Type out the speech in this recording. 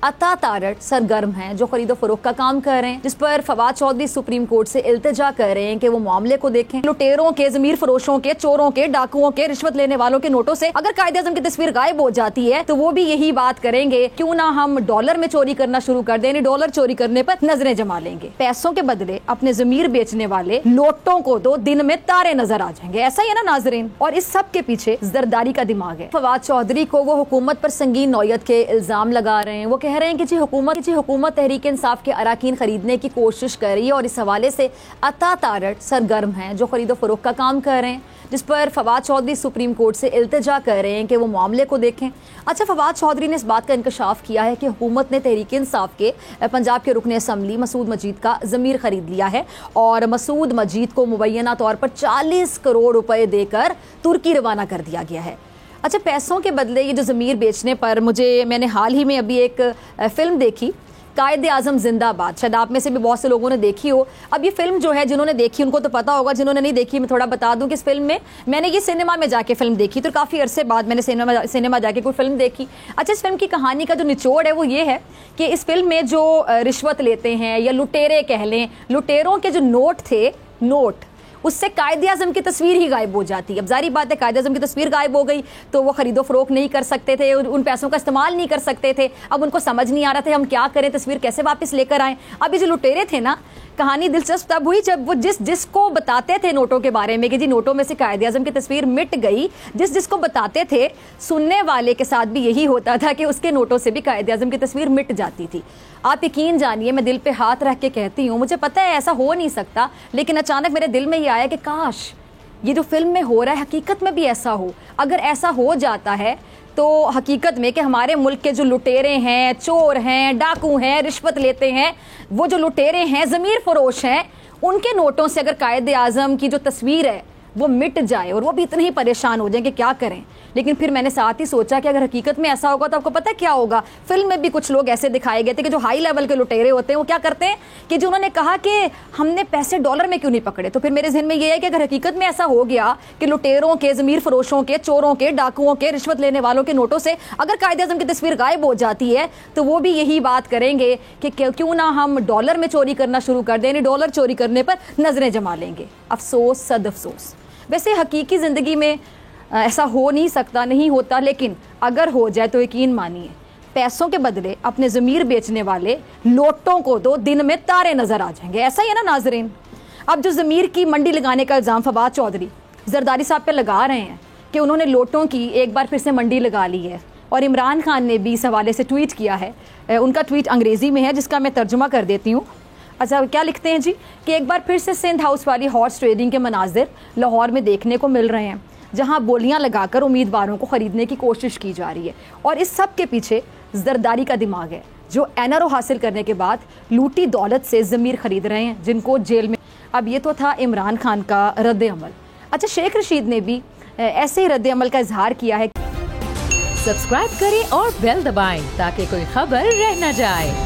अता तारड़ सरगर्म हैं, जो खरीदो फरोख्त का काम कर रहे हैं, जिस पर फवाद चौधरी सुप्रीम कोर्ट से इल्तिजा कर रहे हैं कि वो मामले को देखें। लुटेरों के, ज़मीर फरोशों के, चोरों के, डाकुओं के, रिश्वत लेने वालों के नोटों से अगर कायदे-आज़म की तस्वीर गायब हो जाती है तो वो भी यही बात करेंगे, क्यों ना हम डॉलर में चोरी करना शुरू कर दें, डॉलर चोरी करने पर नजरें जमा लेंगे। पैसों के बदले अपने ज़मीर बेचने वाले लोटों को तो दिन में तारे नजर आ जाएंगे। ऐसा ही है ना नाज़रीन। और इस सब के पीछे जरदारी का दिमाग है। फवाद चौधरी को वो हुकूमत पर संगीन नौयत के इल्जाम लगा रहे हैं। वो कह रहे हैं कि हुकूमत तहरीक इंसाफ के अराकीन खरीदने की कोशिश कर रही है और इस हवाले से अता तारड़ सरगर्म हैं, जो खरीदो फरोख्त का काम कर रहे हैं, जिस पर फवाद चौधरी सुप्रीम कोर्ट से इल्तिजा कर रहे हैं कि वो मामले को देखें। अच्छा, फवाद चौधरी ने इस बात का इंकशाफ किया है कि हुकूमत ने तहरीक इंसाफ के पंजाब के रुकन असम्बली मसूद मजीद का ज़मीर खरीद लिया है और मसूद मजीद को मुबैना तौर पर 40 करोड़ रुपए देकर तुर्की रवाना कर दिया गया है। अच्छा, पैसों के बदले ये जो ज़मीर बेचने पर मैंने हाल ही में अभी एक फ़िल्म देखी, कायदे-आज़म जिंदाबाद। शायद आप में से भी बहुत से लोगों ने देखी हो। अब ये फिल्म जो है, जिन्होंने देखी उनको तो पता होगा, जिन्होंने नहीं देखी मैं थोड़ा बता दूं कि इस फिल्म में मैंने ये सिनेमा में जाके फिल्म देखी, तो काफ़ी अरसे बाद मैंने सिनेमा जाके कोई फिल्म देखी। अच्छा, इस फिल्म की कहानी का जो निचोड़ है वो ये है कि इस फिल्म में जो रिश्वत लेते हैं या लुटेरे कह लें, लुटेरों के जो नोट थे, उससे कायदे-आज़म की तस्वीर ही गायब हो जाती है। अब जारी बात है, कायदे-आज़म की तस्वीर गायब हो गई तो वो खरीदो फरोख्त नहीं कर सकते थे, उन पैसों का इस्तेमाल नहीं कर सकते थे। अब उनको समझ नहीं आ रहा था हम क्या करें, तस्वीर कैसे वापस लेकर आएँ। अब ये जो लुटेरे थे ना, कहानी दिलचस्प तब हुई जब वो जिसको बताते थे नोटों के बारे में कि जी नोटों में से कायदे-आज़म की तस्वीर मिट गई, जिसको बताते थे, सुनने वाले के साथ भी यही होता था कि उसके नोटों से भी कायदे-आज़म की तस्वीर मिट जाती थी। आप यकीन जानिए, मैं दिल पे हाथ रख के कहती हूँ, मुझे पता है ऐसा हो नहीं सकता, लेकिन अचानक मेरे दिल में ये आया कि काश ये जो फिल्म में हो रहा है हकीकत में भी ऐसा हो। अगर ऐसा हो जाता है तो हकीकत में कि हमारे मुल्क के जो लुटेरे हैं, चोर हैं, डाकू हैं, रिश्वत लेते हैं, वो जो लुटेरे हैं, ज़मीर फरोश हैं, उनके नोटों से अगर कायदे-आज़म की जो तस्वीर है वो मिट जाए और वो भी इतने ही परेशान हो जाए कि क्या करें। लेकिन फिर मैंने साथ ही सोचा कि अगर हकीकत में ऐसा होगा तो आपको पता क्या होगा। फिल्म में भी कुछ लोग ऐसे दिखाए गए थे कि जो हाई लेवल के लुटेरे होते हैं वो क्या करते हैं कि जो उन्होंने कहा कि हमने पैसे डॉलर में क्यों नहीं पकड़े। तो फिर मेरे जहन में ये है कि अगर हकीकत में ऐसा हो गया कि लुटेरों के, ज़मीर फरोशों के, चोरों के, डाकुओं के, रिश्वत लेने वालों के नोटों से अगर कायदे-आज़म की तस्वीर गायब हो जाती है तो वो भी यही बात करेंगे कि क्यों ना हम डॉलर में चोरी करना शुरू कर दें, डॉलर चोरी करने पर नजरें जमा लेंगे। अफसोस, सद अफसोस। वैसे हकीकी ज़िंदगी में ऐसा हो नहीं सकता, नहीं होता, लेकिन अगर हो जाए तो यकीन मानिए पैसों के बदले अपने ज़मीर बेचने वाले लोटों को तो दिन में तारे नज़र आ जाएंगे। ऐसा ही है ना नाज़रीन। अब जो ज़मीर की मंडी लगाने का इल्ज़ाम फवाद चौधरी जरदारी साहब पे लगा रहे हैं कि उन्होंने लोटों की एक बार फिर से मंडी लगा ली है, और इमरान खान ने भी इस हवाले से ट्वीट किया है। उनका ट्वीट अंग्रेज़ी में है जिसका मैं तर्जुमा कर देती हूँ। अच्छा, क्या लिखते हैं जी कि एक बार फिर से सिंध हाउस वाली हॉर्स ट्रेडिंग के मनाजिर लाहौर में देखने को मिल रहे हैं, जहां बोलियां लगाकर उम्मीदवारों को ख़रीदने की कोशिश की जा रही है। और इस सब के पीछे जरदारी का दिमाग है, जो एनआरओ हासिल करने के बाद लूटी दौलत से ज़मीर खरीद रहे हैं, जिनको जेल में। अब ये तो था इमरान खान का रद्द अमल। अच्छा, शेख रशीद ने भी ऐसे ही रद्द अमल का इजहार किया है। सब्सक्राइब करें और बेल दबाएं ताकि कोई खबर रह न जाए।